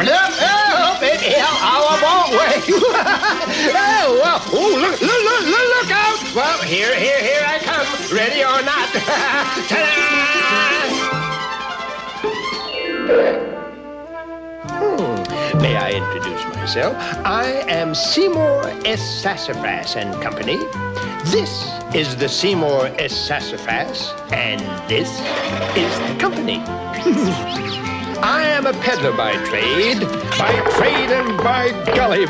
I won't wait. Look out. Well, here I come. Ready or not. Ta-da! May I introduce myself? I am Seymour S. Sassafras and Company. This is the Seymour S. Sassafras, and this is the company. I am a peddler by trade and by golly,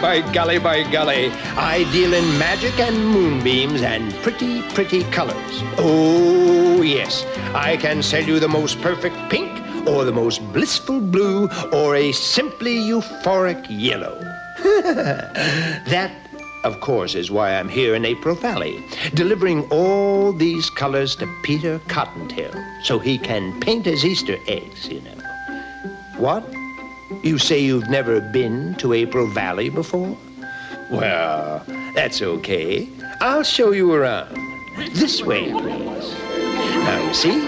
I deal in magic and moonbeams and pretty, pretty colors. Oh, yes, I can sell you the most perfect pink, or the most blissful blue, or a simply euphoric yellow. That, of course, is why I'm here in April Valley, delivering all these colors to Peter Cottontail, so he can paint his Easter eggs, you know. What? You say you've never been to April Valley before? Well, that's okay. I'll show you around. This way, please. Now, you see,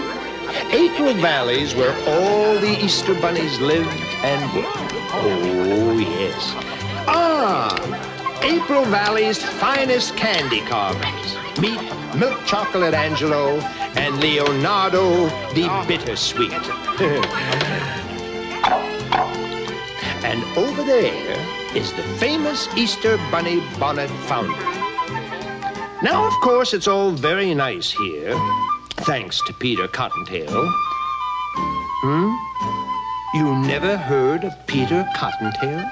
April Valley's where all the Easter bunnies live and work. Oh, yes. April Valley's finest candy carvings. Meet Milk Chocolate Angelo and Leonardo the Bittersweet. And over there is the famous Easter Bunny Bonnet Foundry. Now, of course, it's all very nice here, thanks to Peter Cottontail. You never heard of Peter Cottontail?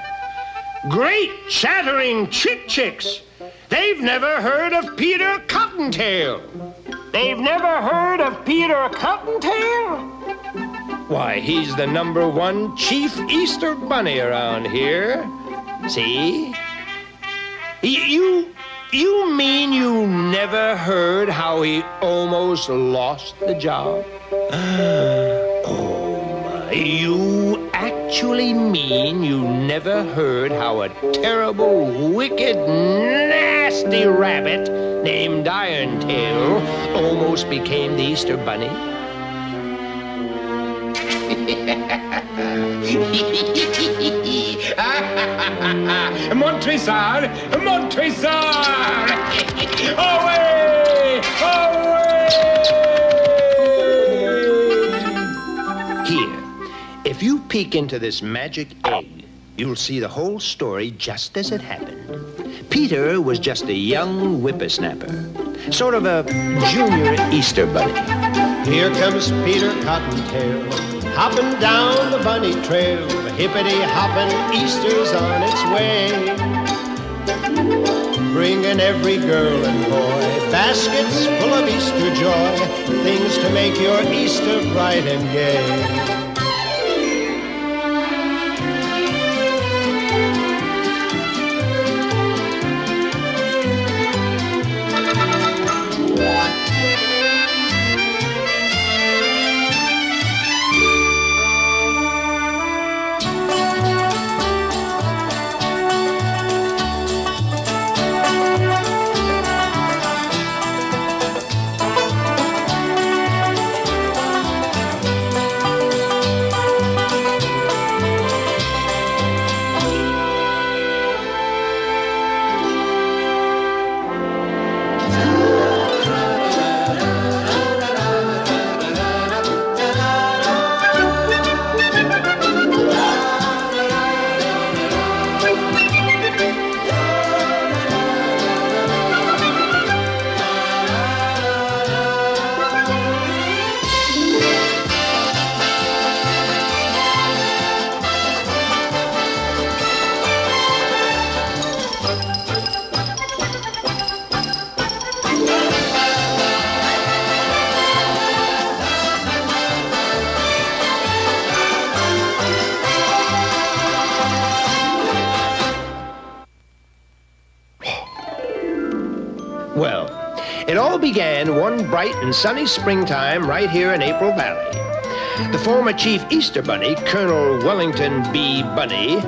Great chattering chicks! They've never heard of Peter Cottontail! They've never heard of Peter Cottontail? Why, he's the #1 chief Easter bunny around here. See? You mean you never heard how he almost lost the job? Oh, my. You actually mean you never heard how a terrible, wicked, nasty rabbit named Irontail almost became the Easter bunny? Montresor! Away! Here, if you peek into this magic egg, you'll see the whole story just as it happened. Peter was just a young whippersnapper, sort of a junior Easter bunny. Here comes Peter Cottontail, hopping down the bunny trail. The hippity-hopping Easter's on its way, bringing every girl and boy baskets full of Easter joy, things to make your Easter bright and gay. Well, it all began one bright and sunny springtime right here in April Valley. The former chief Easter bunny, Colonel Wellington B. Bunny,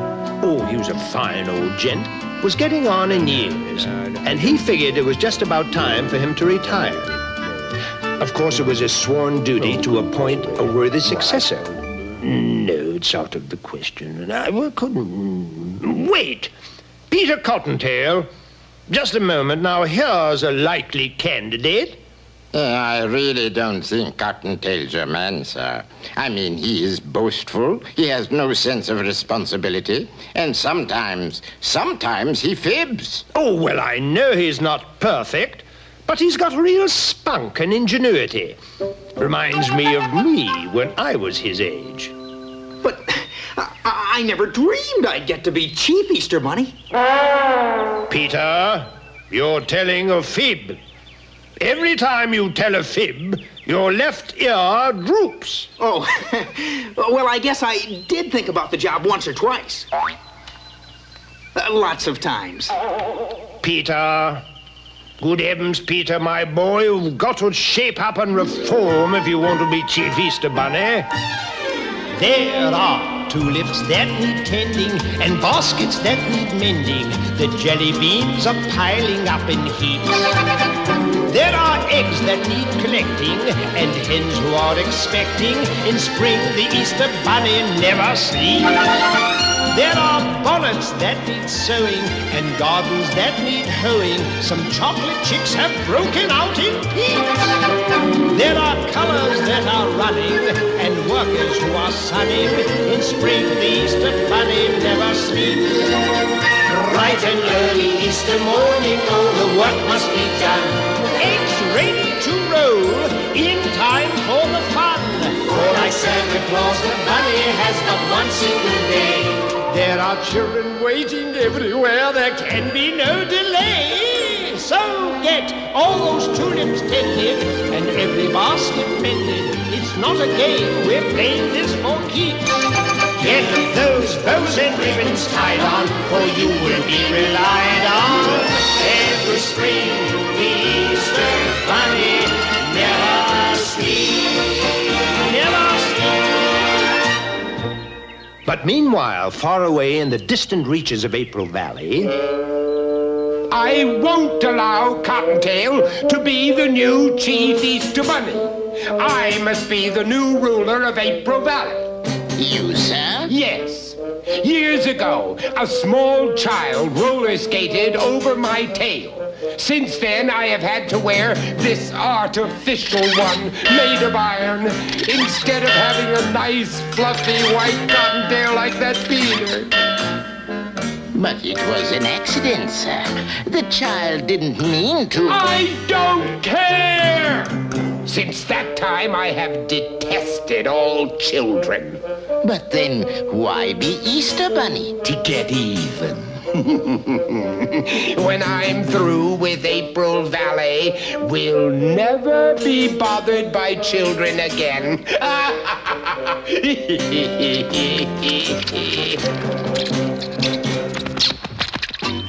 oh, he was a fine old gent, was getting on in years, and he figured it was just about time for him to retire. Of course, it was his sworn duty to appoint a worthy successor. No, it's out of the question. And I couldn't... Wait! Peter Cottontail, just a moment. Now, here's a likely candidate. I really don't think Cottontail's your man, sir. I mean, he is boastful, he has no sense of responsibility, and sometimes he fibs. Oh, well, I know he's not perfect, but he's got real spunk and ingenuity. Reminds me of me when I was his age. But I never dreamed I'd get to be Chief Easter Bunny. Peter, you're telling a fib. Every time you tell a fib, your left ear droops. Oh, well, I guess I did think about the job once or twice. Lots of times. Peter, good heavens, Peter, my boy, you've got to shape up and reform if you want to be Chief Easter Bunny. There are tulips that need tending and baskets that need mending. The jelly beans are piling up in heaps. There are eggs that need collecting and hens who are expecting. In spring, the Easter Bunny never sleeps. There are bonnets that need sewing and gardens that need hoeing. Some chocolate chicks have broken out in peeps. There are colors that are running and workers who are sunning. In spring, the Easter Bunny never sleeps. Bright and early Easter morning, oh, the work must be done. Eggs ready to roll in time for the fun. For like Santa Claus, the bunny has but one single day. There are children waiting everywhere, there can be no delay. So get all those tulips tended and every basket mended. It's not a game, we're playing this for keeps. Get those bows and ribbons tied on, for you will be relied on. Every spring, the Easter Bunny never sleeps. Never sleeps. But meanwhile, far away in the distant reaches of April Valley... I won't allow Cottontail to be the new Chief Easter Bunny. I must be the new ruler of April Valley. You, sir? Yes. Years ago, a small child roller skated over my tail. Since then, I have had to wear this artificial one made of iron instead of having a nice, fluffy white cottontail like that Peter. But it was an accident, sir. The child didn't mean to... I don't care! Since that time, I have detested all children. But then, why be Easter Bunny? To get even. When I'm through with April Valley, we'll never be bothered by children again.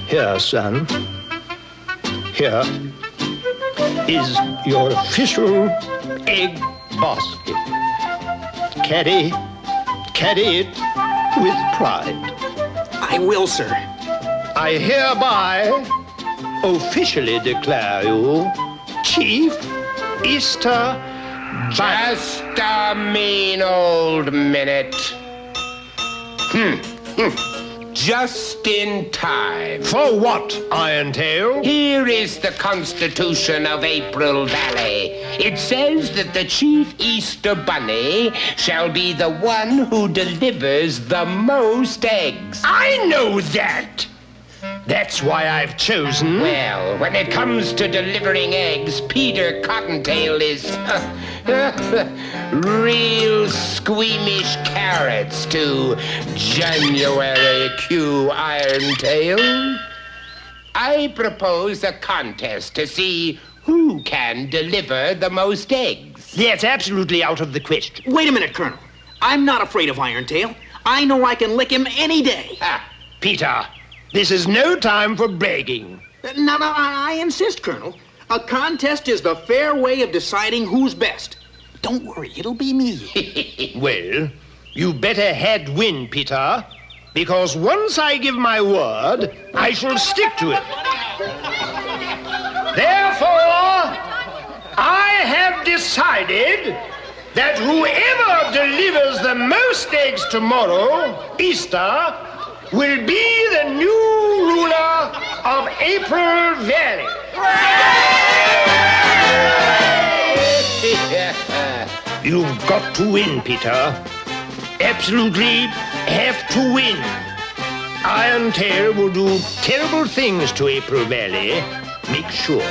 Here, son. Here is your official egg basket. Carry it with pride. I will, sir. I hereby officially declare you Chief Easter Bunny. Just a mean old minute. Just in time. For what, Irontail? Here is the Constitution of April Valley. It says that the Chief Easter Bunny shall be the one who delivers the most eggs. I know that. That's why I've chosen... Well, when it comes to delivering eggs, Peter Cottontail is real squeamish carrots to January Q Irontail. I propose a contest to see who can deliver the most eggs. That's absolutely out of the question. Wait a minute, Colonel. I'm not afraid of Irontail. I know I can lick him any day. Peter, this is no time for bragging. No, I insist, Colonel. A contest is the fair way of deciding who's best. Don't worry, it'll be me. Well, you better head win, Peter, because once I give my word, I shall stick to it. Therefore, I have decided that whoever delivers the most eggs tomorrow, Easter, will be the new ruler of April Valley. You've got to win, Peter. Absolutely have to win. Iron Tail will do terrible things to April Valley. Make sure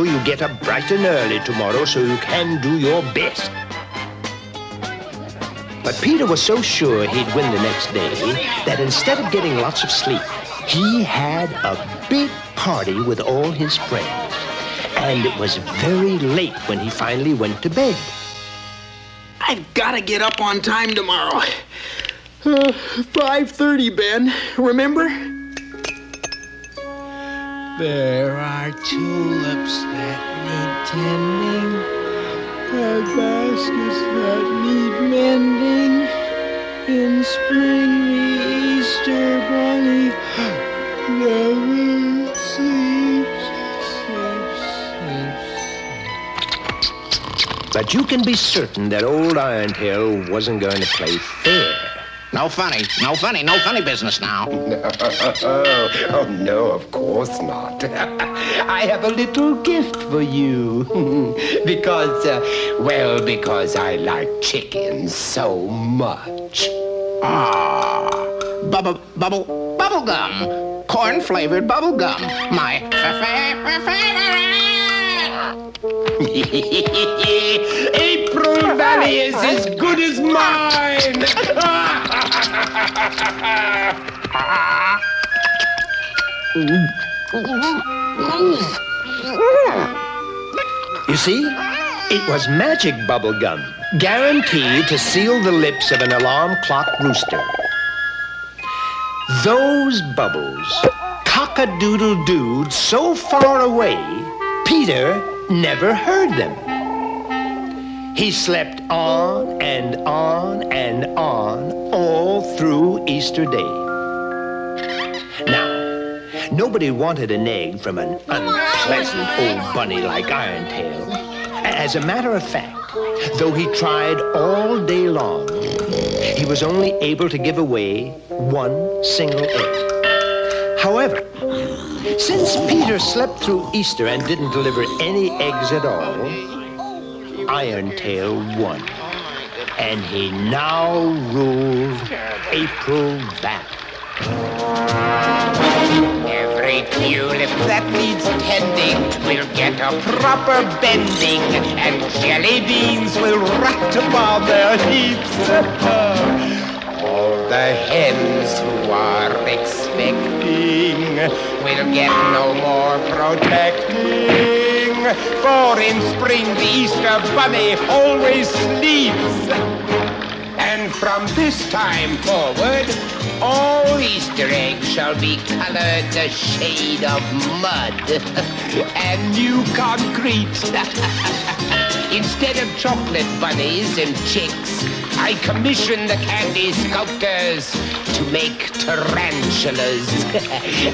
you get up bright and early tomorrow so you can do your best. But Peter was so sure he'd win the next day that instead of getting lots of sleep, he had a big party with all his friends. And it was very late when he finally went to bed. I've got to get up on time tomorrow. 5:30, Ben. Remember? There are tulips that need tending, and baskets that need mending. In spring, the Easter bunny never sleeps. But you can be certain that old Irontail wasn't going to play fair. No funny business now. Oh, no, of course not. I have a little gift for you. because I like chickens so much. Bubble gum. Corn-flavored bubble gum. My favorite. April Valley is as good as mine. You see, it was magic bubble gum, guaranteed to seal the lips of an alarm clock rooster. Those bubbles cock-a-doodle-dooed so far away, Peter never heard them. He slept on and on and on all through Easter Day. Now, nobody wanted an egg from an unpleasant old bunny like Irontail. As a matter of fact, though he tried all day long, he was only able to give away one single egg. However, since Peter slept through Easter and didn't deliver any eggs at all, Irontail won. And he now ruled April Valley. Every tulip that needs tending will get a proper bending, and jelly beans will rot upon their heaps. All the hens who are expecting will get no more protecting, for in spring the Easter bunny always sleeps. And from this time forward, all Easter eggs shall be colored a shade of mud and new concrete. Instead of chocolate bunnies and chicks, I commission the candy sculptors to make tarantulas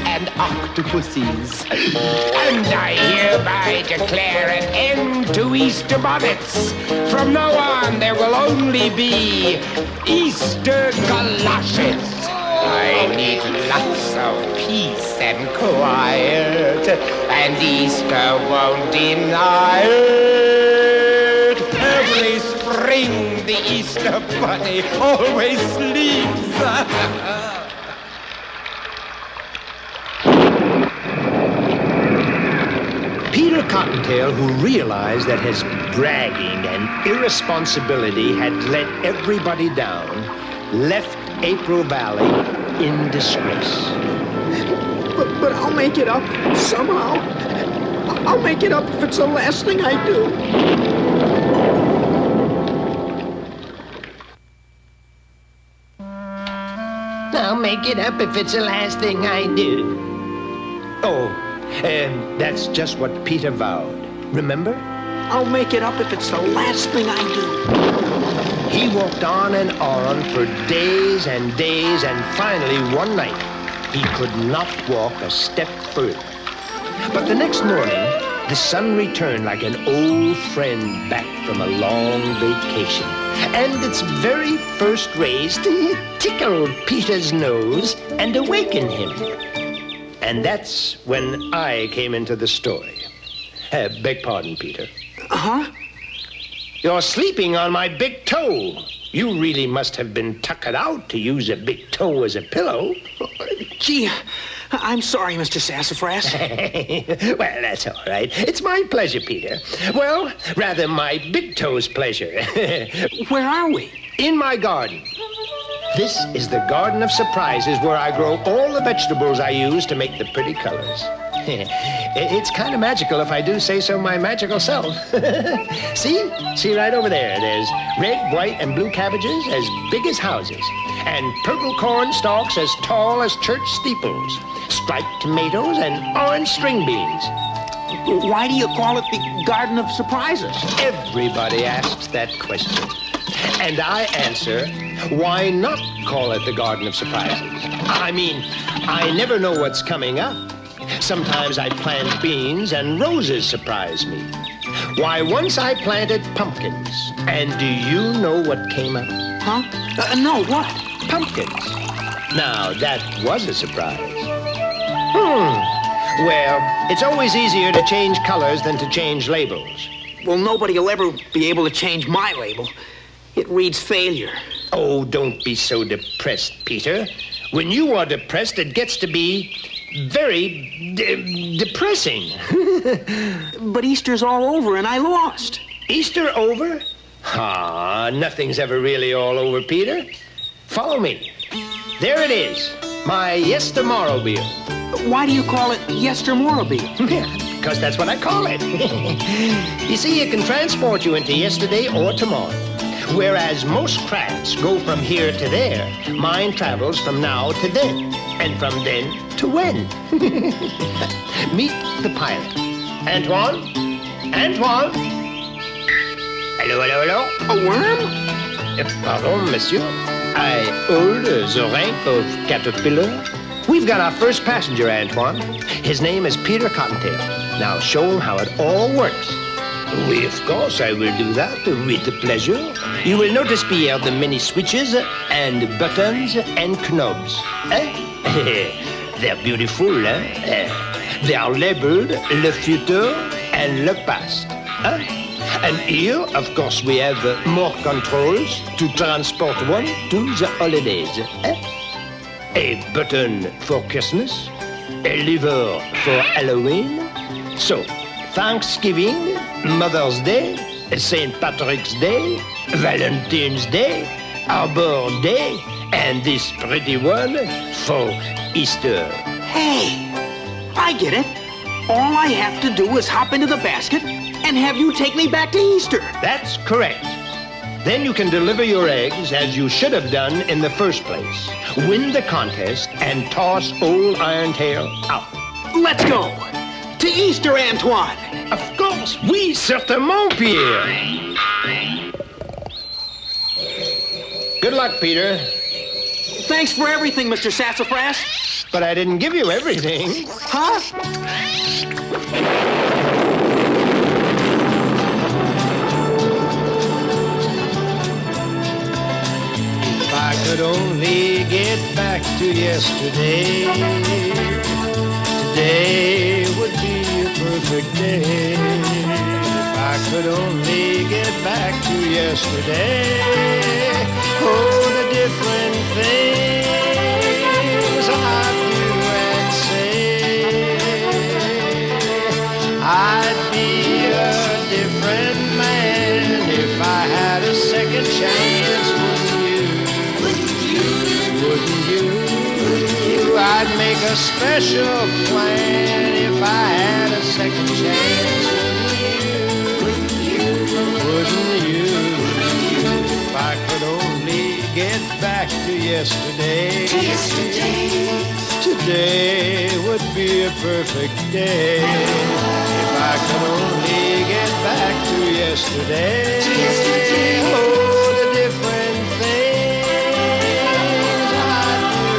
and octopuses. And I hereby declare an end to Easter bonnets. From now on, there will only be Easter galoshes. I need lots of peace and quiet, and Easter won't deny it. Every spring, the Easter bunny always sleeps. Peter Cottontail, who realized that his bragging and irresponsibility had let everybody down, left April Valley in disgrace. But I'll make it up somehow. I'll make it up if it's the last thing I do. I'll make it up if it's the last thing I do. Oh, that's just what Peter vowed. Remember? I'll make it up if it's the last thing I do. He walked on and on for days and days, and finally one night he could not walk a step further. But the next morning, the sun returned like an old friend back from a long vacation. And its very first rays tickled Peter's nose and awakened him. And that's when I came into the story. Beg pardon, Peter. Huh? You're sleeping on my big toe. You really must have been tuckered out to use a big toe as a pillow. Gee, I'm sorry, Mr. Sassafras. Well, that's all right. It's my pleasure, Peter. Well, rather my big toe's pleasure. Where are we? In my garden. This is the Garden of Surprises, where I grow all the vegetables I use to make the pretty colors. It's kind of magical, if I do say so my magical self. See right over there. There's red, white, and blue cabbages as big as houses, and purple corn stalks as tall as church steeples, striped tomatoes, and orange string beans. Why do you call it the Garden of Surprises? Everybody asks that question. And I answer, why not call it the Garden of Surprises? I mean, I never know what's coming up. Sometimes I plant beans and roses surprise me. Why, once I planted pumpkins. And do you know what came up? Huh? No, what? Pumpkins. Now, that was a surprise. Well, it's always easier to change colors than to change labels. Well, nobody will ever be able to change my label. It reads failure. Oh, don't be so depressed, Peter. When you are depressed, it gets to be very depressing. But Easter's all over and I lost. Easter over? Nothing's ever really all over, Peter. Follow me. There it is, my Yestermorrowbile. Why do you call it Yestermorrowbile? Because that's what I call it. You see, it can transport you into yesterday or tomorrow. Whereas most crafts go from here to there, mine travels from now to then, and from then to when. Meet the pilot. Antoine? Antoine? Hello, hello, hello? A worm? Pardon, monsieur. I hold the rank of caterpillar. We've got our first passenger, Antoine. His name is Peter Cottontail. Now show him how it all works. Oui, of course, I will do that with pleasure. You will notice, Pierre, the many switches and buttons and knobs. They're beautiful, They are labeled Le Futur and Le Past. And here, of course, we have more controls to transport one to the holidays. A button for Christmas, a lever for Halloween. So, Thanksgiving, Mother's Day, St. Patrick's Day, Valentine's Day, Arbor Day, and this pretty one for Easter. Hey, I get it. All I have to do is hop into the basket and have you take me back to Easter. That's correct. Then you can deliver your eggs as you should have done in the first place. Win the contest and toss old Irontail out. Let's go. To Easter, Antoine. Of course, oui, certainement, Pierre. Good luck, Peter. Thanks for everything, Mr. Sassafras. But I didn't give you everything. Huh? If I could only get back to yesterday, today would be a perfect day. If I could only get back to yesterday, oh, the different things I'd do and say, I'd be a different man if I had a second chance. I'd make a special plan if I had a second chance. Wouldn't you? If I could only get back to yesterday. Today would be a perfect day. If I could only get back to yesterday. Oh, the different things I'd do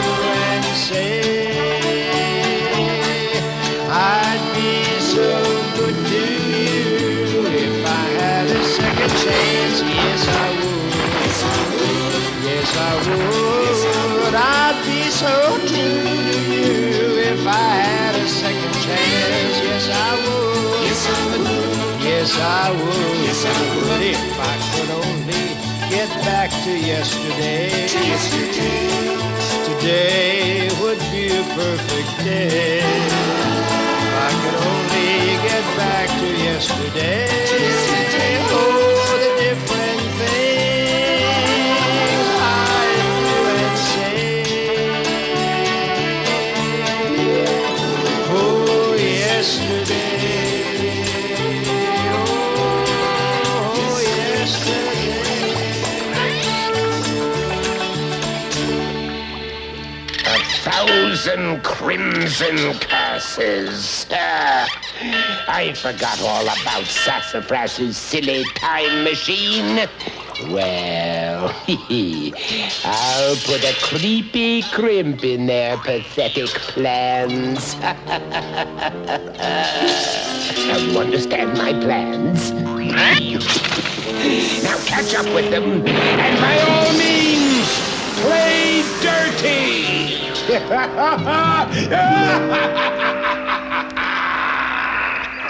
and say, I'd be so good to Yes, I would. Yes, I would. If I could only get back to yesterday. Today would be a perfect day. If I could only get back to yesterday. Oh, the different things I'd do and say. Oh, yesterday. Thousand crimson curses. I forgot all about Sassafras's silly time machine. Well, I'll put a creepy crimp in their pathetic plans. Now you understand my plans? Now catch up with them, and by all means, play dirty!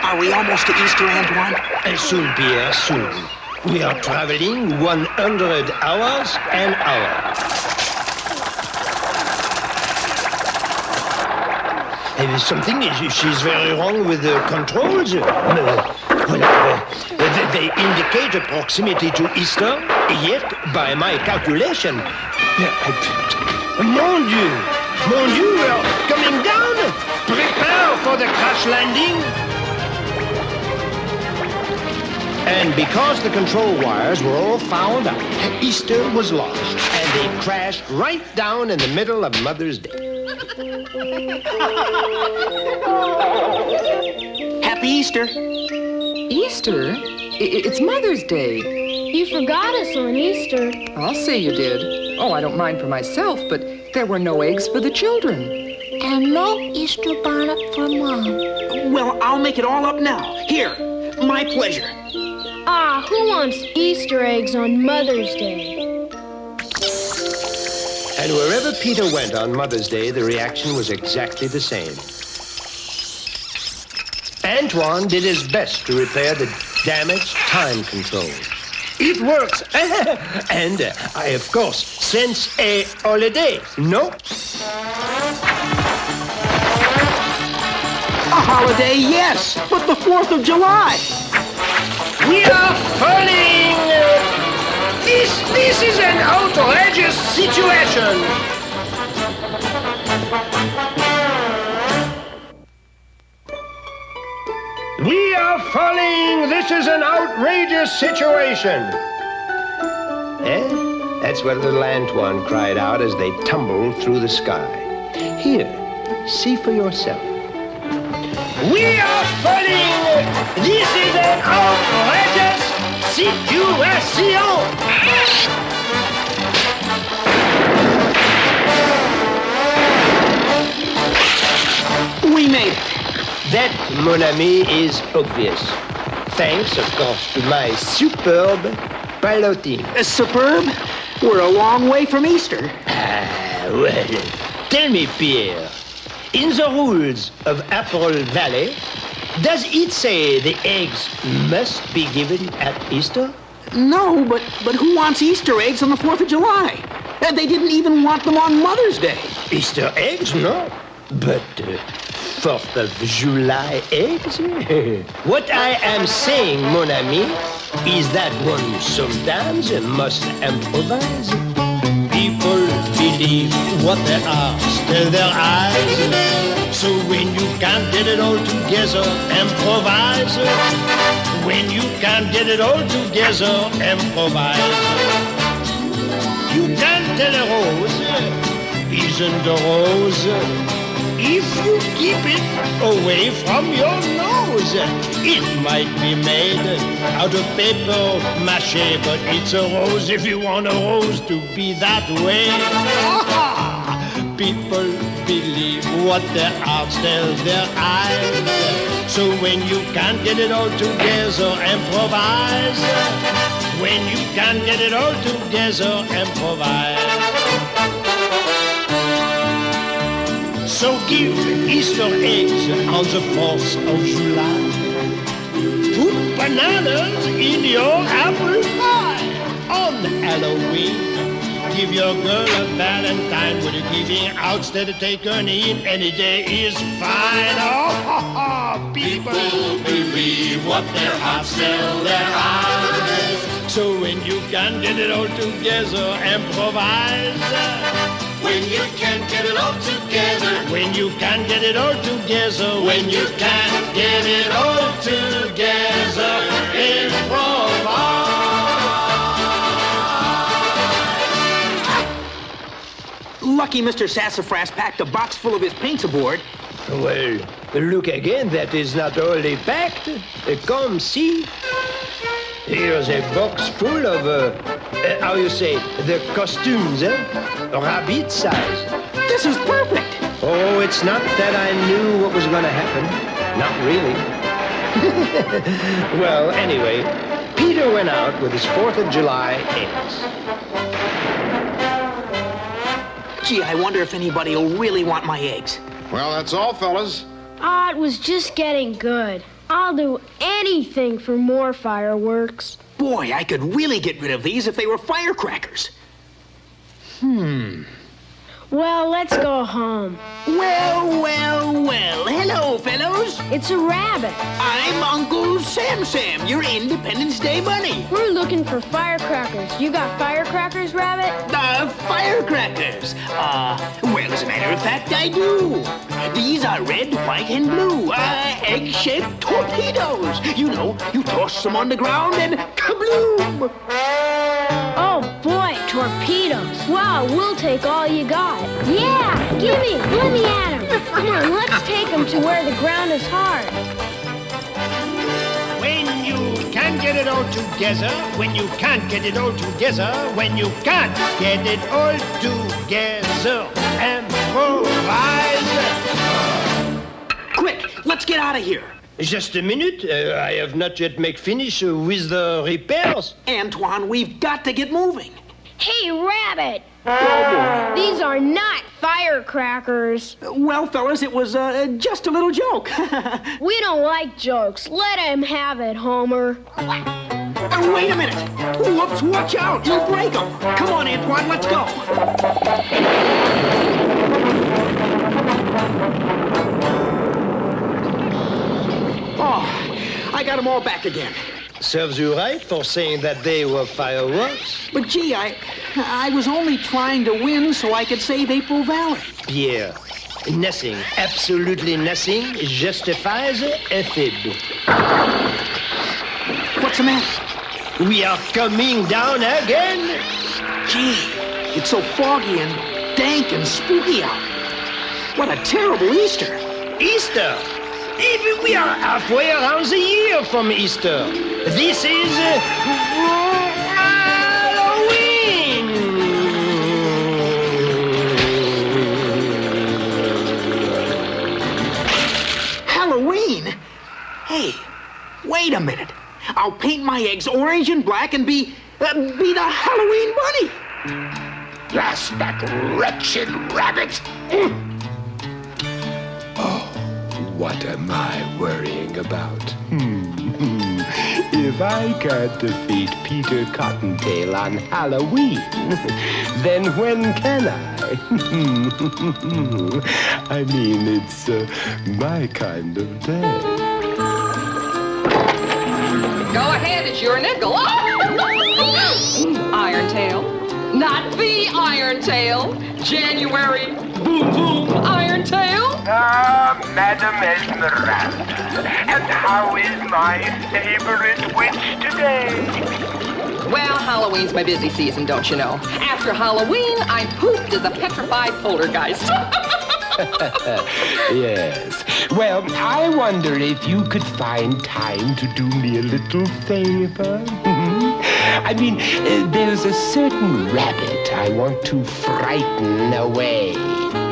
Are we almost to Easter, Antoine? Soon, Pierre, soon. We are traveling 100 hours an hour. She's very wrong with the controls. They indicate a proximity to Easter, yet, by my calculation, Mon Dieu, we are coming down. Prepare for the crash landing. And because the control wires were all fouled up, Easter was lost, and they crashed right down in the middle of Mother's Day. Happy Easter. Easter? It's Mother's Day. You forgot us on Easter. I'll say you did. Oh, I don't mind for myself, but there were no eggs for the children. And no Easter bonnet for Mom. Well, I'll make it all up now. Here, my pleasure. Ah, who wants Easter eggs on Mother's Day? And wherever Peter went on Mother's Day, the reaction was exactly the same. Antoine did his best to repair the damaged time control. It works. And I, of course, sense a holiday. No? A holiday, yes, but the 4th of July. We are falling! This is an outrageous situation! We are falling! This is an outrageous situation! That's what little Antoine cried out as they tumbled through the sky. Here, see for yourself. We are falling! This is an outrageous situation! We made it. That, mon ami, is obvious. Thanks, of course, to my superb piloting. Superb? We're a long way from Easter. Well, tell me, Pierre, in the rules of Apple Valley, does it say the eggs must be given at Easter? No, but who wants Easter eggs on the 4th of July? They didn't even want them on Mother's Day. Easter eggs, no. But 4th of July eggs? What I am saying, mon ami, is that one sometimes must improvise. People believe what they ask in their eyes. So when you can't get it all together, improvise. When you can't get it all together, improvise. You can't tell a rose isn't a rose if you keep it away from your nose. It might be made out of paper mache, but it's a rose if you want a rose to be that way. People believe what their hearts tell their eyes. So when you can't get it all together, improvise. When you can't get it all together, improvise. So give Easter eggs on the 4th of July. put bananas in your apple pie on Halloween. Give your girl a valentine with a giving out instead of take her in. Any day is fine. Oh, people believe what their hearts tell their eyes. So when you can get it all together, improvise. When you can get it all together. When you can get it all together. When you can get it all together, improvise. Lucky Mr. Sassafras packed a box full of his paints aboard. Well, look again, that is not only packed. Come see. Here's a box full of, how you say, the costumes, rabbit size. This is perfect. Oh, it's not that I knew what was going to happen. Not really. Well, anyway, Peter went out with his 4th of July eggs. Gee, I wonder if anybody will really want my eggs. Well, that's all, fellas. Ah, it was just getting good. I'll do anything for more fireworks. Boy, I could really get rid of these if they were firecrackers. Well, let's go home. Well. Hello, fellows. It's a rabbit. I'm Uncle Sam, your Independence Day bunny. We're looking for firecrackers. You got firecrackers, Rabbit? Firecrackers. Well, as a matter of fact, I do. These are red, white, and blue. Egg-shaped torpedoes. You know, you toss them on the ground and kabloom. Oh, boy, torpedoes. Wow, we'll take all you got. Yeah, gimme. Let me at 'em. Come on, let's take them to where the ground is hard. When you can get it all together, when you can't get it all together, when you can't get it all together, improvise. Quick, let's get out of here. Just a minute. I have not yet made finish with the repairs. Antoine, we've got to get moving. Hey, Rabbit. These are not firecrackers. Well, fellas, it was just a little joke. We don't like jokes. Let him have it, Homer. Wait a minute. Whoops, watch out. You'll break them. Come on, Antoine, let's go. Oh, I got them all back again. Serves you right for saying that they were fireworks. But gee, I was only trying to win so I could save April Valley. Pierre, nothing, absolutely nothing justifies a fib. What's the matter? We are coming down again. Gee, it's so foggy and dank and spooky out. What a terrible Easter. Easter? Even we are halfway around the year from Easter. This is Halloween. Halloween? Hey, wait a minute. I'll paint my eggs orange and black and be the Halloween bunny. Blast that wretched rabbit! What am I worrying about? If I can't defeat Peter Cottontail on Halloween, then when can I? I mean, it's my kind of day. Go ahead, it's your nickel. Iron Tail. Not the Iron Tail. January. Boom, boom, Iron Tail. Madam Esmeralda. And how is my favorite witch today? Well, Halloween's my busy season, don't you know? After Halloween, I'm pooped as a petrified poltergeist. Yes. Well, I wonder if you could find time to do me a little favor. I mean, there's a certain rabbit I want to frighten away.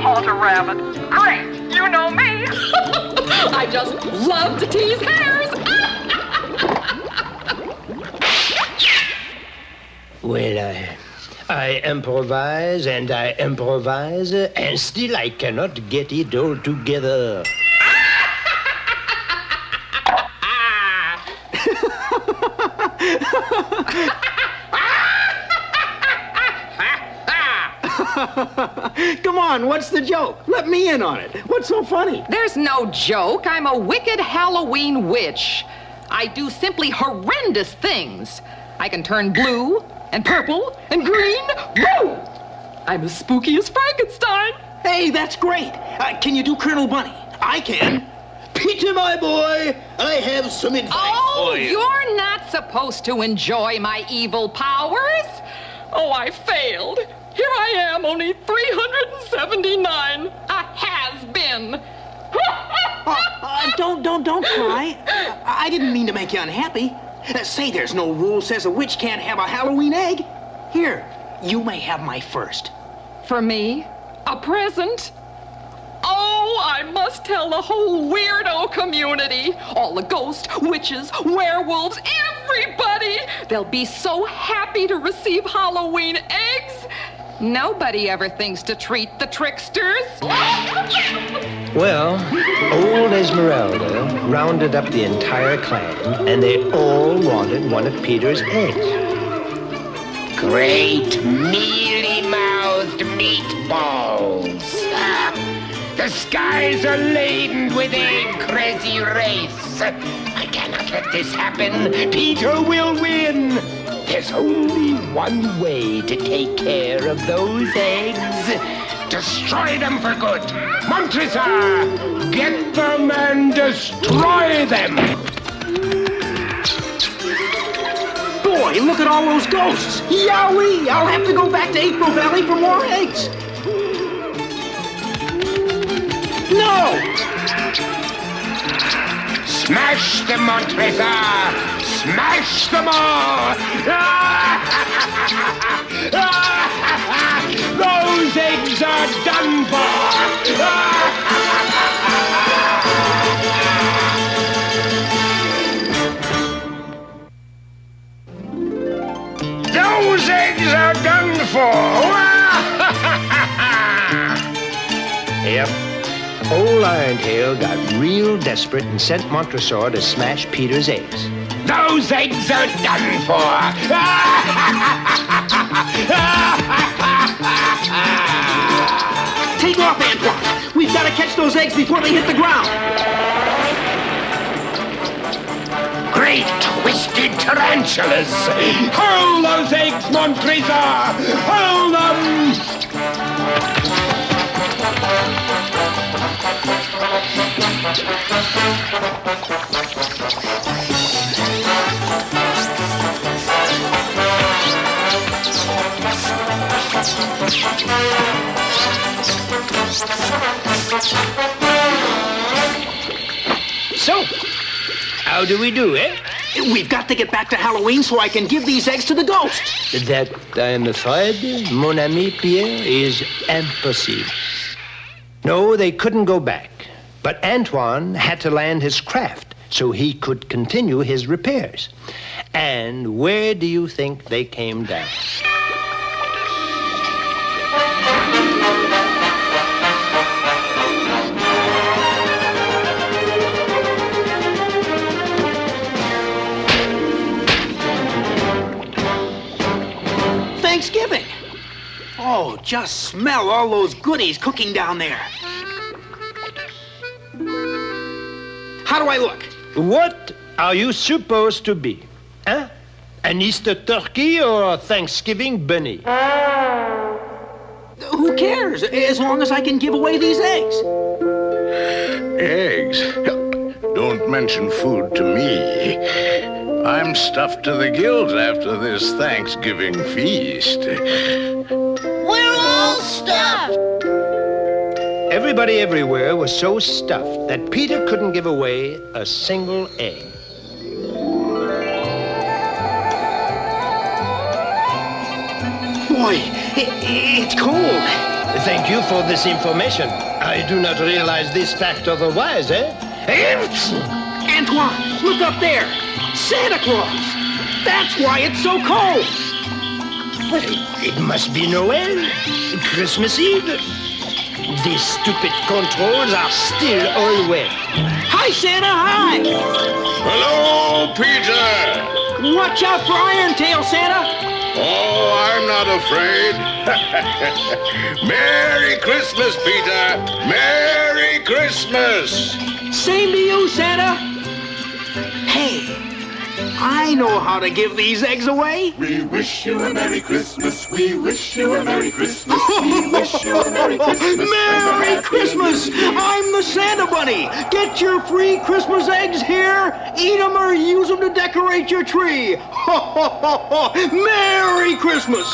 Halter Rabbit. Great! You know me! I just love to tease hares. Well, I improvise and I improvise, and still I cannot get it all together. Come on, what's the joke? Let me in on it. What's so funny? There's no joke. I'm a wicked Halloween witch. I do simply horrendous things. I can turn blue and purple and green. Woo! I'm as spooky as Frankenstein. Hey, that's great. Can you do Colonel Bunny? I can. Peter, my boy, I have some advice for you. You're not supposed to enjoy my evil powers. Oh, I failed. Here I am, only 379. A has-been. Don't cry. I didn't mean to make you unhappy. Say there's no rule says a witch can't have a Halloween egg. Here, you may have my first. For me? A present? Oh, I must tell the whole weirdo community. All the ghosts, witches, werewolves, everybody. They'll be so happy to receive Halloween eggs. Nobody ever thinks to treat the tricksters. Well, old Esmeralda rounded up the entire clan, and they all wanted one of Peter's eggs. Great mealy-mouthed meatballs. The skies are laden with egg-crazy race. I cannot let this happen. Peter will win. There's only one way to take care of those eggs. Destroy them for good. Montresor, get them and destroy them. Boy, look at all those ghosts. Yowee! I'll have to go back to April Valley for more eggs. No! Smash them, Montresor! Smash them all! Those eggs are done for! Those eggs are done for! Yep. Old Irontail got real desperate and sent Montresor to smash Peter's eggs. Those eggs are done for! Take off, Antoine. We've got to catch those eggs before they hit the ground. Great twisted tarantulas! Hurl those eggs, Montresor! Hurl them! So, how do we do, eh? We've got to get back to Halloween so I can give these eggs to the ghosts. That, I'm afraid, mon ami Pierre, is impossible. No, they couldn't go back. But Antoine had to land his craft so he could continue his repairs. And where do you think they came down? Thanksgiving. Oh, just smell all those goodies cooking down there. How do I look? What are you supposed to be? Huh? An Easter turkey or a Thanksgiving bunny? Who cares, as long as I can give away these eggs? Eggs? Don't mention food to me. I'm stuffed to the gills after this Thanksgiving feast. We're all stuffed. Everybody everywhere was so stuffed that Peter couldn't give away a single egg. Boy, it's cold. Thank you for this information. I do not realize this fact otherwise, eh? Antoine, look up there. Santa Claus. That's why it's so cold. Well, it must be Noel. Christmas Eve. These stupid controls are still all wet. Hi, Santa, hi. Hello, Peter. Watch out for Irontail, Santa. Oh, I'm not afraid. Merry Christmas, Peter. Merry Christmas. Same to you, Santa. Hey, I know how to give these eggs away. We wish you a Merry Christmas. We wish you a Merry Christmas. We wish you a Merry Christmas. Merry Christmas! I'm the Santa Bunny. Get your free Christmas eggs here. Eat them or use them to decorate your tree. Merry Christmas!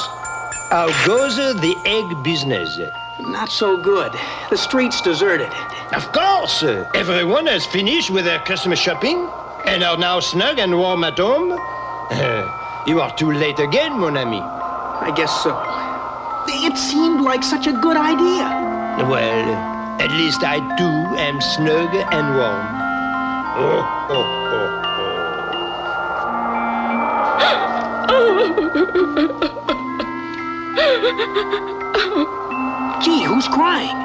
How goes the egg business? Not so good. The street's deserted. Of course. Everyone has finished with their Christmas shopping and are now snug and warm at home. You are too late again, mon ami. I guess so. It seemed like such a good idea. Well, at least I too am snug and warm. Gee, who's crying?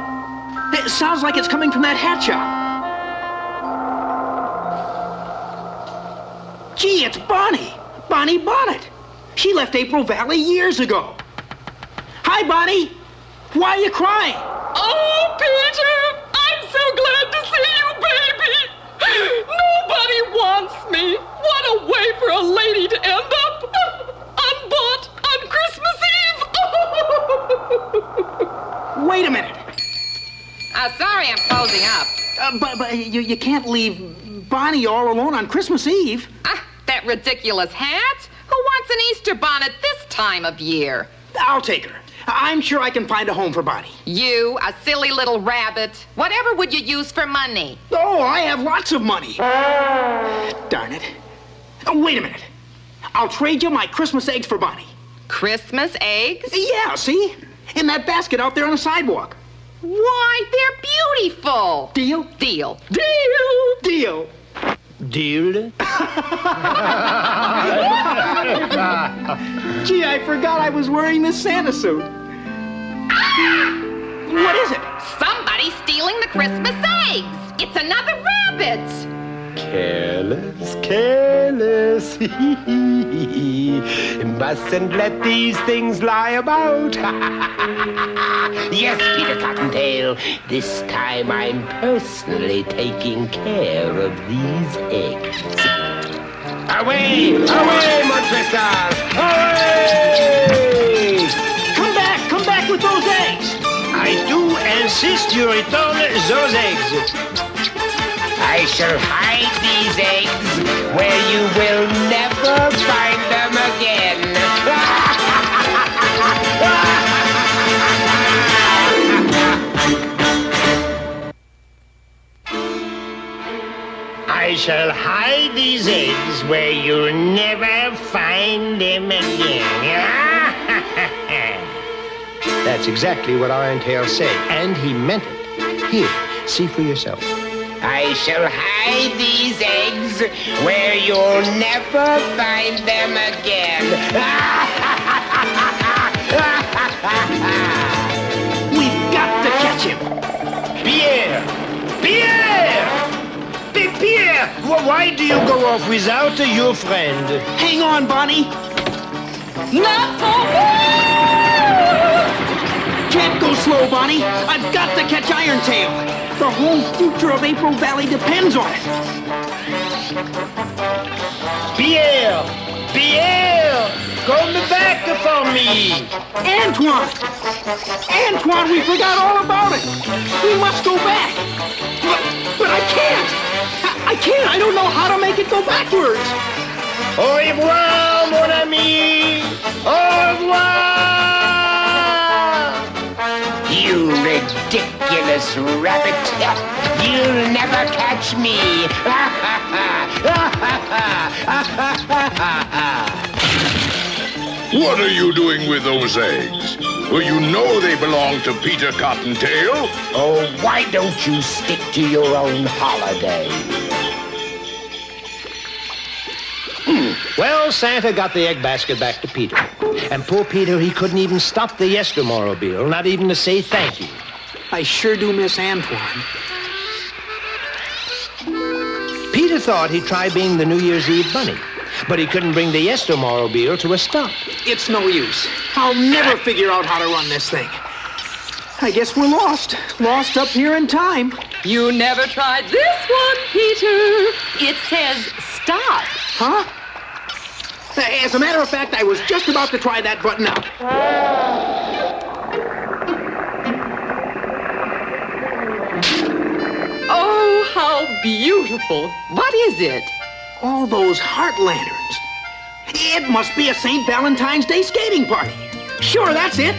It sounds like it's coming from that hat shop. Gee, it's Bonnie. Bonnie Bonnet. She left April Valley years ago. Hi, Bonnie. Why are you crying? Oh, Peter, I'm so glad to see you, baby. Nobody wants me. What a way for a lady to end up unbought on Christmas Eve. Wait a minute. Sorry, I'm closing up. But you can't leave Bonnie all alone on Christmas Eve. That ridiculous hat? Who wants an Easter bonnet this time of year? I'll take her. I'm sure I can find a home for Bonnie. You, a silly little rabbit. Whatever would you use for money? Oh, I have lots of money. Darn it. Wait a minute. I'll trade you my Christmas eggs for Bonnie. Christmas eggs? Yeah, see? In that basket out there on the sidewalk. Why, they're beautiful. Deal? Deal. Deal! Deal! Deal? Gee, I forgot I was wearing this Santa suit. What is it? Somebody's stealing the Christmas eggs. It's another rabbit. Careless, careless. Mustn't let these things lie about. Yes, Peter Cottontail, this time I'm personally taking care of these eggs. Away! Away, Montresor! Away! Come back with those eggs! I do insist you return those eggs. I shall hide these eggs where you will never find them again. I shall hide these eggs where you'll never find them again. That's exactly what Irontail said, and he meant it. Here, see for yourself. I shall hide these eggs where you'll never find them again. We've got to catch him. Pierre! Pierre! Pierre! Why do you go off without your friend? Hang on, Bonnie. Not so fast! Can't go slow, Bonnie. I've got to catch Irontail. The whole future of April Valley depends on it. Pierre! Pierre! Come back for me! Antoine! Antoine, we forgot all about it. We must go back. But I can't. I can't. I don't know how to make it go backwards. Au revoir, mon ami! Au revoir! You ridiculous rabbit! You'll never catch me! What are you doing with those eggs? Well, you know they belong to Peter Cottontail. Oh, why don't you stick to your own holiday? Well, Santa got the egg basket back to Peter. And poor Peter, he couldn't even stop the Yestermorrow, not even to say thank you. I sure do miss Antoine. Peter thought he'd try being the New Year's Eve bunny, but he couldn't bring the Yestermorrow to a stop. It's no use. I'll never figure out how to run this thing. I guess we're lost. Lost up here in time. You never tried this one, Peter. It says stop. Huh? As a matter of fact, I was just about to try that button out. Oh, how beautiful. What is it? All those heart lanterns. It must be a St. Valentine's Day skating party. Sure, that's it.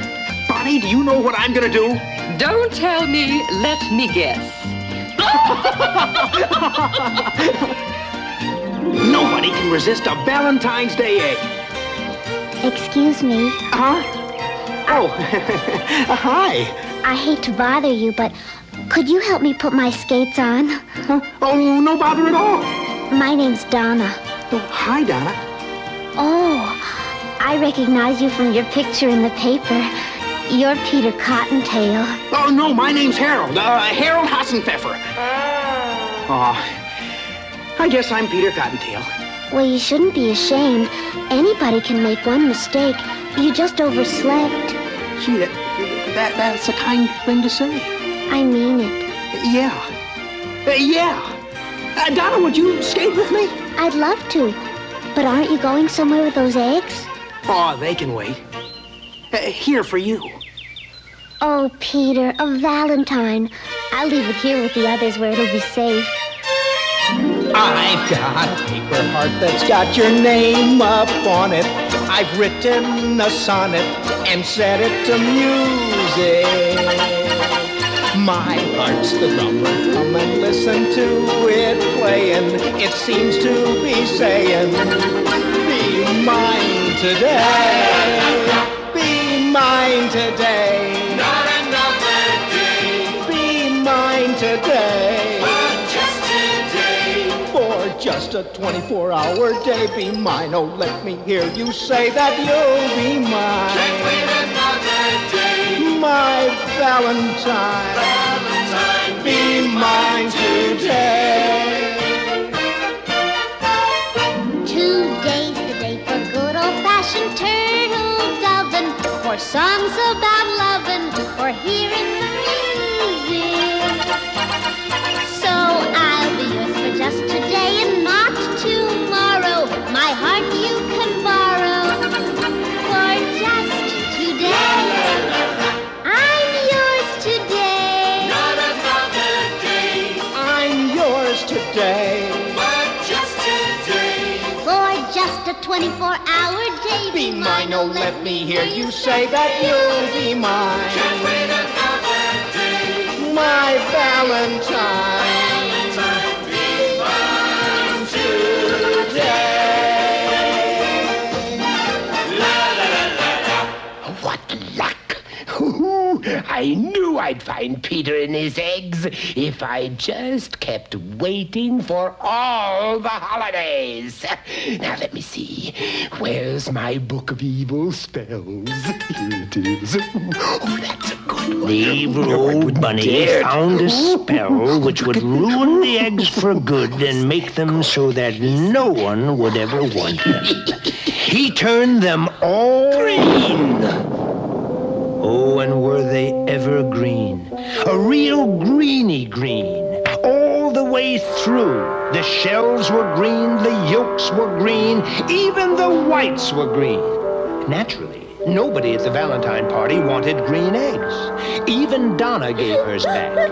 Bonnie, do you know what I'm gonna do? Don't tell me. Let me guess. Nobody can resist a Valentine's Day egg. Excuse me. Huh? Oh, hi. I hate to bother you, but could you help me put my skates on? Huh? Oh, no bother at all. My name's Donna. Oh, hi, Donna. Oh, I recognize you from your picture in the paper. You're Peter Cottontail. Oh, no, my name's Harold. Harold Hassenpfeffer. Oh, I guess I'm Peter Cottontail. Well, you shouldn't be ashamed. Anybody can make one mistake. You just overslept. Gee, that's a kind thing to say. I mean it. Yeah. Donna, would you skate with me? I'd love to. But aren't you going somewhere with those eggs? Oh, they can wait. Here for you. Oh, Peter, a Valentine. I'll leave it here with the others where it'll be safe. I've got a paper heart that's got your name up on it. I've written a sonnet and set it to music. My heart's the drummer, come and listen to it playing. It seems to be saying, be mine today. Be mine today. Not another day, Be mine today. but just today. For just a 24-hour day, be mine. Oh, let me hear you say that you'll be Can't mine. wait another day. My Valentine. Valentine, Be mine today. Today's the day for good old-fashioned turtle dovin', for songs about lovin', for hearing the music. So I'll be yours for just today and not tomorrow. My heart you can borrow for just today. I'm yours today. not another day, I'm yours today. but just today. For just a 24-hour day. Be mine. Oh, let me hear you say that you'll be mine. Can't wait another day. My Valentine. Be mine today. What luck! Ooh, I knew I'd find Peter in his eggs if I just kept waiting for all the holidays. Now let me see. Where's my book of evil spells? Here it is. Oh, that's a good one. The evil old bunny found a spell which would ruin the eggs for good and make them so that no one would ever want them. He turned them all green. Oh, and were they ever green? A real greeny green. All the way through. The shells were green, the yolks were green, even the whites were green. Naturally, nobody at the Valentine party wanted green eggs. Even Donna gave hers back.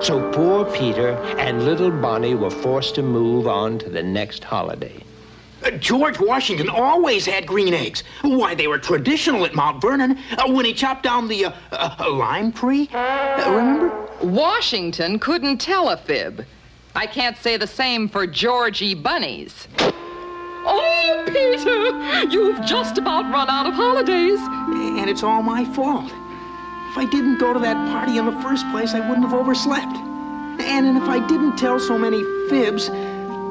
So poor Peter and little Bonnie were forced to move on to the next holiday. George Washington always had green eggs. Why, they were traditional at Mount Vernon when he chopped down the lime tree. Remember? Washington couldn't tell a fib. I can't say the same for Georgie bunnies. Oh, Peter, you've just about run out of holidays. And it's all my fault. If I didn't go to that party in the first place, I wouldn't have overslept. And if I didn't tell so many fibs,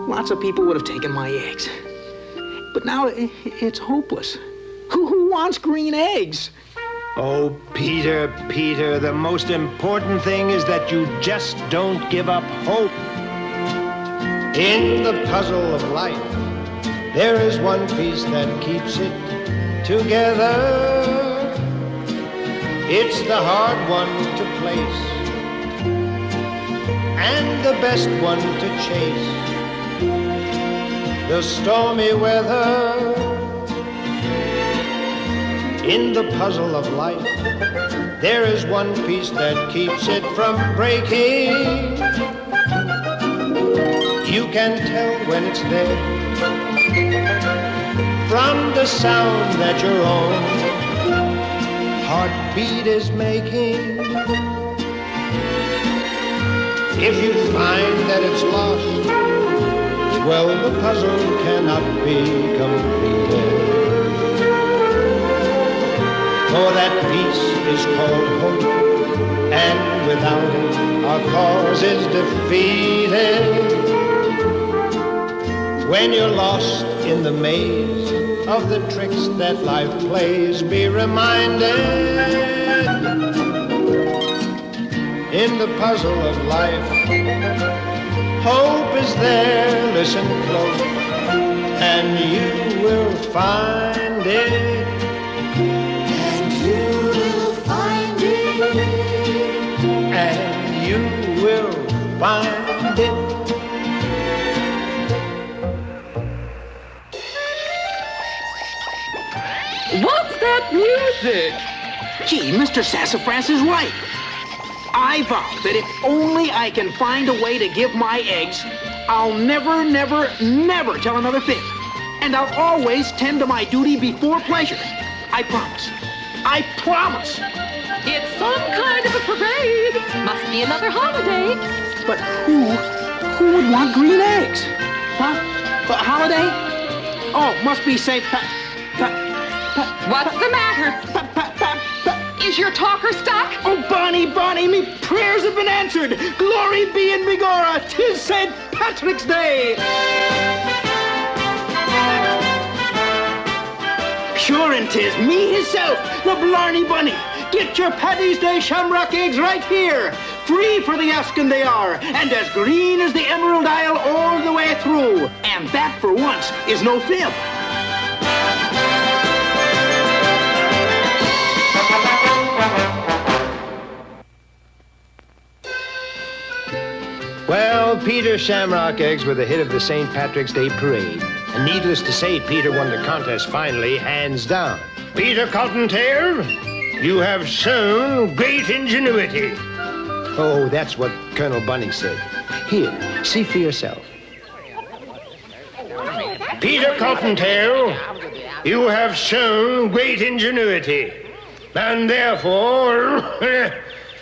lots of people would have taken my eggs. But now it's hopeless. Who wants green eggs? Oh, Peter, Peter, the most important thing is that you just don't give up hope. In the puzzle of life, there is one piece that keeps it together. It's the hard one to place and the best one to chase. The stormy weather in the puzzle of life. There is one piece that keeps it from breaking. You can tell when it's there from the sound that your own heartbeat is making. If you find that it's lost, well, the puzzle cannot be completed. For that piece is called hope, and without it, our cause is defeated. When you're lost in the maze of the tricks that life plays, be reminded in the puzzle of life, hope is there, listen close, and you will find it. And you will find it. And you will find it. What's that music? Gee, Mr. Sassafras is right. I vow that if only I can find a way to give my eggs, I'll never, never, never tell another fib. And I'll always tend to my duty before pleasure. I promise. I promise. It's some kind of a parade. Must be another holiday. But who would want green eggs? Huh? A holiday? Oh, must be St. What's the matter? Is your talker stuck? Oh, Bonnie, me prayers have been answered. Glory be in Megora. 'Tis St. Patrick's Day. Sure and 'tis me hisself, the Blarney Bunny. Get your Paddy's Day shamrock eggs right here. Free for the asking they are, and as green as the Emerald Isle all the way through. And that, for once, is no fib. Well, Peter Shamrock eggs were the hit of the St. Patrick's Day parade. And needless to say, Peter won the contest finally, hands down. Peter Cottontail, you have shown great ingenuity. Oh, that's what Colonel Bunny said. Here, see for yourself. Peter Cottontail, you have shown great ingenuity. And therefore,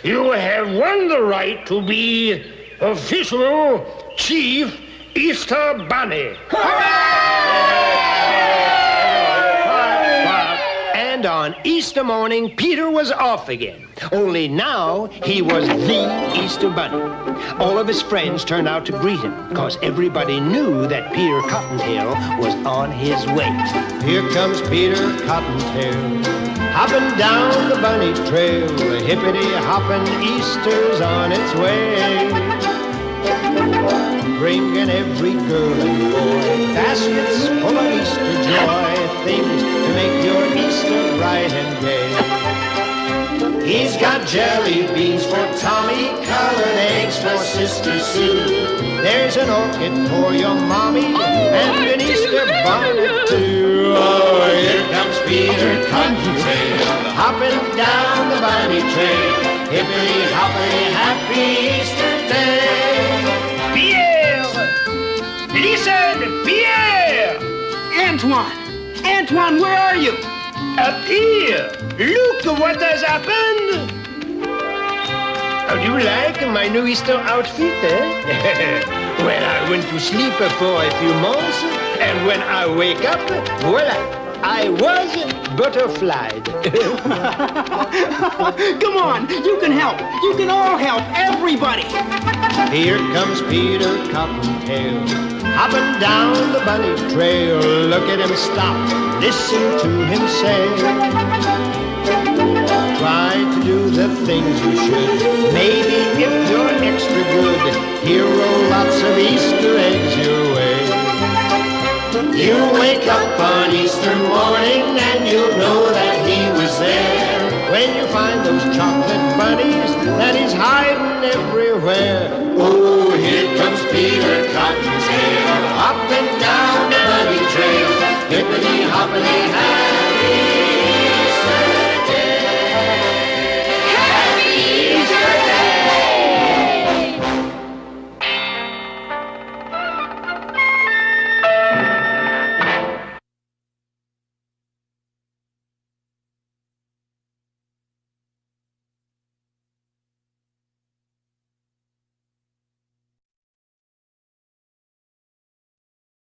you have won the right to be official Chief Easter Bunny. And on Easter morning, Peter was off again. Only now, he was the Easter Bunny. All of his friends turned out to greet him, because everybody knew that Peter Cottontail was on his way. Here comes Peter Cottontail, hopping down the bunny trail. The hippity-hopping Easter's on its way. Bringing every girl and boy baskets full of Easter joy, things to make your Easter bright and gay. He's got jelly beans for Tommy, colored eggs for Sister Sue. There's an orchid for your mommy, and an Easter bonnet too. Oh, here comes Peter Cottontail, hopping down the bunny trail. Hippity-hoppity, happy Easter Day. Pierre! Listen, Pierre! Antoine, where are you? Up here! Look what has happened! How do you like my new Easter outfit, eh? Well, I went to sleep for a few months, and when I wake up, voila, I was butterflied. Come on, you can help. You can all help, everybody. Here comes Peter Cottontail, hopping down the bunny trail. Look at him stop, listen to him say. Try to do the things you should. Maybe if you're extra good, he'll roll lots of Easter eggs your way. You wake up on Easter morning and you'll you find those chocolate bunnies that he's hiding everywhere? Oh, here comes Peter